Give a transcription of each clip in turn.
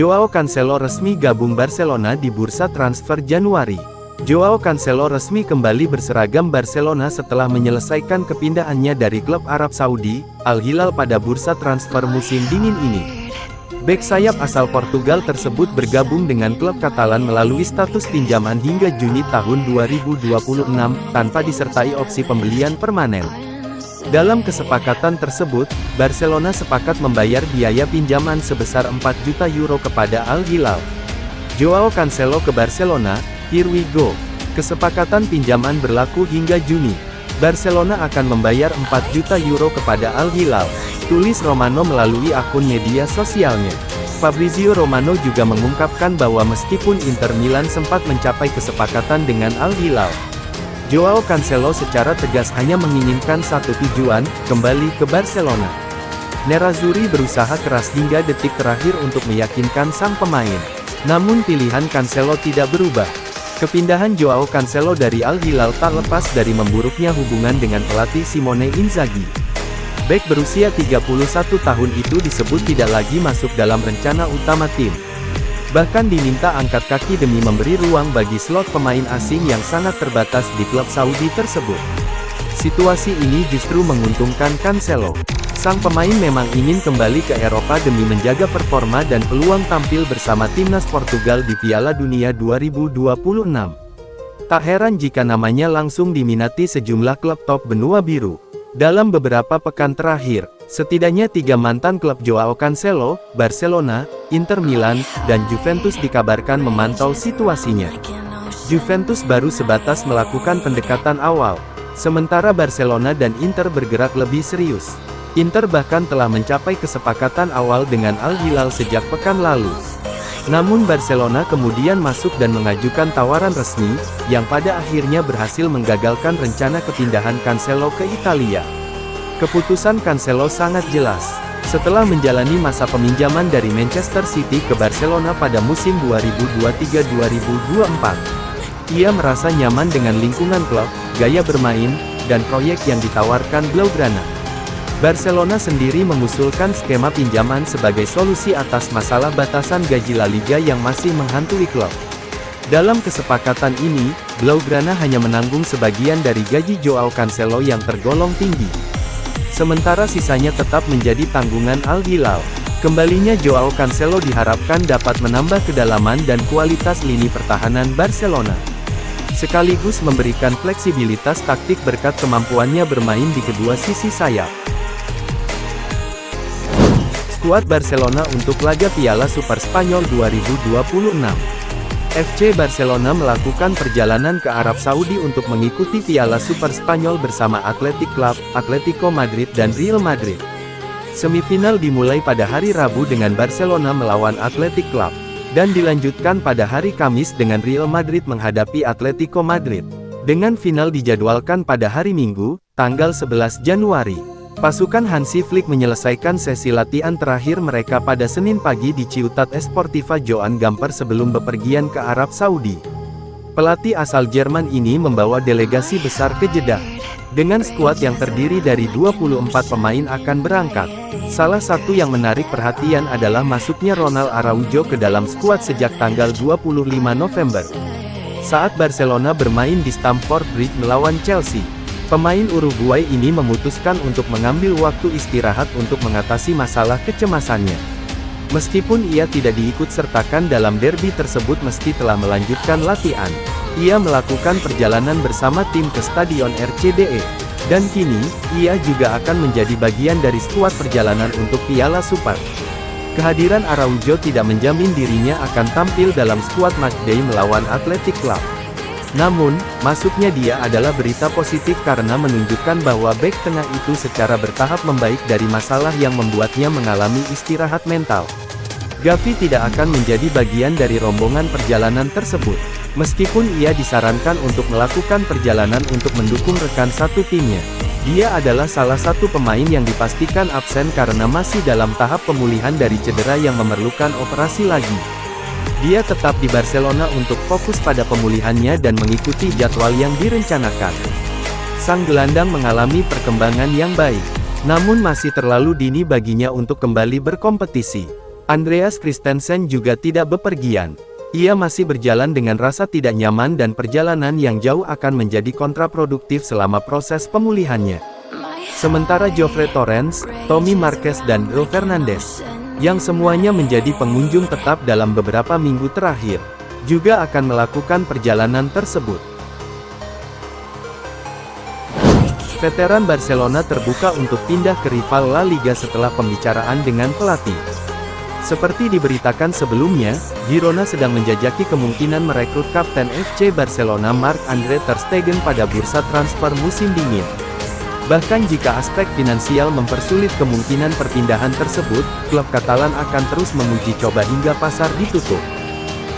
Joao Cancelo resmi gabung Barcelona di bursa transfer Januari. Joao Cancelo resmi kembali berseragam Barcelona setelah menyelesaikan kepindahannya dari klub Arab Saudi, Al Hilal pada bursa transfer musim dingin ini. Bek sayap asal Portugal tersebut bergabung dengan klub Katalan melalui status pinjaman hingga Juni tahun 2026, tanpa disertai opsi pembelian permanen. Dalam kesepakatan tersebut, Barcelona sepakat membayar biaya pinjaman sebesar 4 juta euro kepada Al Hilal. Joao Cancelo ke Barcelona, here we go. Kesepakatan pinjaman berlaku hingga Juni. Barcelona akan membayar 4 juta euro kepada Al Hilal, tulis Romano melalui akun media sosialnya. Fabrizio Romano juga mengungkapkan bahwa meskipun Inter Milan sempat mencapai kesepakatan dengan Al Hilal, Joao Cancelo secara tegas hanya menginginkan satu tujuan, kembali ke Barcelona. Nerazzurri berusaha keras hingga detik terakhir untuk meyakinkan sang pemain. Namun pilihan Cancelo tidak berubah. Kepindahan Joao Cancelo dari Al Hilal tak lepas dari memburuknya hubungan dengan pelatih Simone Inzaghi. Bek berusia 31 tahun itu disebut tidak lagi masuk dalam rencana utama tim. Bahkan diminta angkat kaki demi memberi ruang bagi slot pemain asing yang sangat terbatas di klub Saudi tersebut. Situasi ini justru menguntungkan Cancelo. Sang pemain memang ingin kembali ke Eropa demi menjaga performa dan peluang tampil bersama timnas Portugal di Piala Dunia 2026. Tak heran jika namanya langsung diminati sejumlah klub top benua biru. Dalam beberapa pekan terakhir, setidaknya 3 mantan klub Joao Cancelo, Barcelona, Inter Milan, dan Juventus dikabarkan memantau situasinya. Juventus baru sebatas melakukan pendekatan awal, sementara Barcelona dan Inter bergerak lebih serius. Inter bahkan telah mencapai kesepakatan awal dengan Al Hilal sejak pekan lalu. Namun Barcelona kemudian masuk dan mengajukan tawaran resmi, yang pada akhirnya berhasil menggagalkan rencana kepindahan Cancelo ke Italia. Keputusan Cancelo sangat jelas. Setelah menjalani masa peminjaman dari Manchester City ke Barcelona pada musim 2023-2024, ia merasa nyaman dengan lingkungan klub, gaya bermain, dan proyek yang ditawarkan Blaugrana. Barcelona sendiri mengusulkan skema pinjaman sebagai solusi atas masalah batasan gaji La Liga yang masih menghantui klub. Dalam kesepakatan ini, Blaugrana hanya menanggung sebagian dari gaji Joao Cancelo yang tergolong tinggi. Sementara sisanya tetap menjadi tanggungan Al Hilal. Kembalinya Joao Cancelo diharapkan dapat menambah kedalaman dan kualitas lini pertahanan Barcelona, sekaligus memberikan fleksibilitas taktik berkat kemampuannya bermain di kedua sisi sayap. Skuad Barcelona untuk laga Piala Super Spanyol 2026. FC Barcelona melakukan perjalanan ke Arab Saudi untuk mengikuti Piala Super Spanyol bersama Athletic Club, Atletico Madrid dan Real Madrid. Semifinal dimulai pada hari Rabu dengan Barcelona melawan Athletic Club, dan dilanjutkan pada hari Kamis dengan Real Madrid menghadapi Atletico Madrid. Dengan final dijadwalkan pada hari Minggu, tanggal 11 Januari. Pasukan Hansi Flick menyelesaikan sesi latihan terakhir mereka pada Senin pagi di Ciutat Esportiva Joan Gamper sebelum bepergian ke Arab Saudi. Pelatih asal Jerman ini membawa delegasi besar ke Jeddah. Dengan skuad yang terdiri dari 24 pemain akan berangkat. Salah satu yang menarik perhatian adalah masuknya Ronald Araujo ke dalam skuad sejak tanggal 25 November. Saat Barcelona bermain di Stamford Bridge melawan Chelsea, pemain Uruguay ini memutuskan untuk mengambil waktu istirahat untuk mengatasi masalah kecemasannya. Meskipun ia tidak diikut-sertakan dalam derby tersebut meski telah melanjutkan latihan, ia melakukan perjalanan bersama tim ke Stadion RCDE. Dan kini, ia juga akan menjadi bagian dari skuad perjalanan untuk Piala Super. Kehadiran Araujo tidak menjamin dirinya akan tampil dalam skuad matchday melawan Athletic Club. Namun, masuknya dia adalah berita positif karena menunjukkan bahwa bek tengah itu secara bertahap membaik dari masalah yang membuatnya mengalami istirahat mental. Gavi tidak akan menjadi bagian dari rombongan perjalanan tersebut, meskipun ia disarankan untuk melakukan perjalanan untuk mendukung rekan satu timnya. Dia adalah salah satu pemain yang dipastikan absen karena masih dalam tahap pemulihan dari cedera yang memerlukan operasi lagi. Dia tetap di Barcelona untuk fokus pada pemulihannya dan mengikuti jadwal yang direncanakan. Sang gelandang mengalami perkembangan yang baik, namun masih terlalu dini baginya untuk kembali berkompetisi. Andreas Christensen juga tidak bepergian. Ia masih berjalan dengan rasa tidak nyaman dan perjalanan yang jauh akan menjadi kontraproduktif selama proses pemulihannya. Sementara Geoffrey Torrens, Tommy Marquez dan Bro Fernandes, yang semuanya menjadi pengunjung tetap dalam beberapa minggu terakhir, juga akan melakukan perjalanan tersebut. Veteran Barcelona terbuka untuk pindah ke rival La Liga setelah pembicaraan dengan pelatih. Seperti diberitakan sebelumnya, Girona sedang menjajaki kemungkinan merekrut Kapten FC Barcelona Marc-Andre ter Stegen pada bursa transfer musim dingin. Bahkan jika aspek finansial mempersulit kemungkinan perpindahan tersebut, klub Katalan akan terus menguji coba hingga pasar ditutup.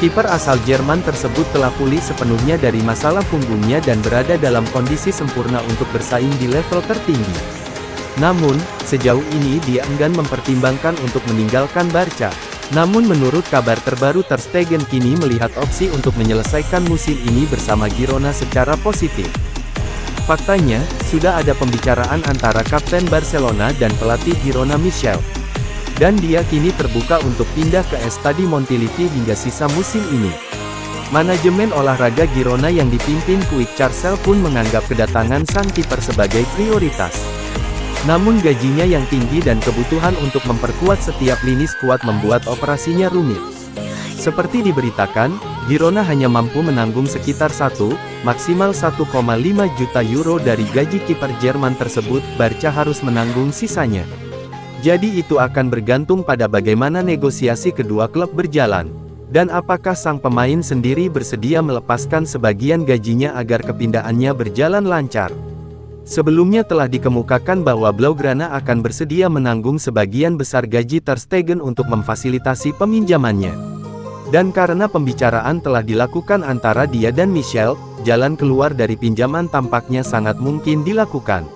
Kiper asal Jerman tersebut telah pulih sepenuhnya dari masalah punggungnya dan berada dalam kondisi sempurna untuk bersaing di level tertinggi. Namun, sejauh ini dia enggan mempertimbangkan untuk meninggalkan Barca. Namun menurut kabar terbaru ter Stegen kini melihat opsi untuk menyelesaikan musim ini bersama Girona secara positif. Faktanya, sudah ada pembicaraan antara Kapten Barcelona dan pelatih Girona Michel. Dan dia kini terbuka untuk pindah ke Estadi Montilivi hingga sisa musim ini. Manajemen olahraga Girona yang dipimpin Quick Charsel pun menganggap kedatangan sang kiper sebagai prioritas. Namun gajinya yang tinggi dan kebutuhan untuk memperkuat setiap lini skuad membuat operasinya rumit. Seperti diberitakan, Girona hanya mampu menanggung sekitar 1, maksimal 1,5 juta euro dari gaji kiper Jerman tersebut. Barca harus menanggung sisanya. Jadi itu akan bergantung pada bagaimana negosiasi kedua klub berjalan. Dan apakah sang pemain sendiri bersedia melepaskan sebagian gajinya agar kepindahannya berjalan lancar. Sebelumnya telah dikemukakan bahwa Blaugrana akan bersedia menanggung sebagian besar gaji ter Stegen untuk memfasilitasi peminjamannya. Dan karena pembicaraan telah dilakukan antara dia dan Michel, jalan keluar dari pinjaman tampaknya sangat mungkin dilakukan.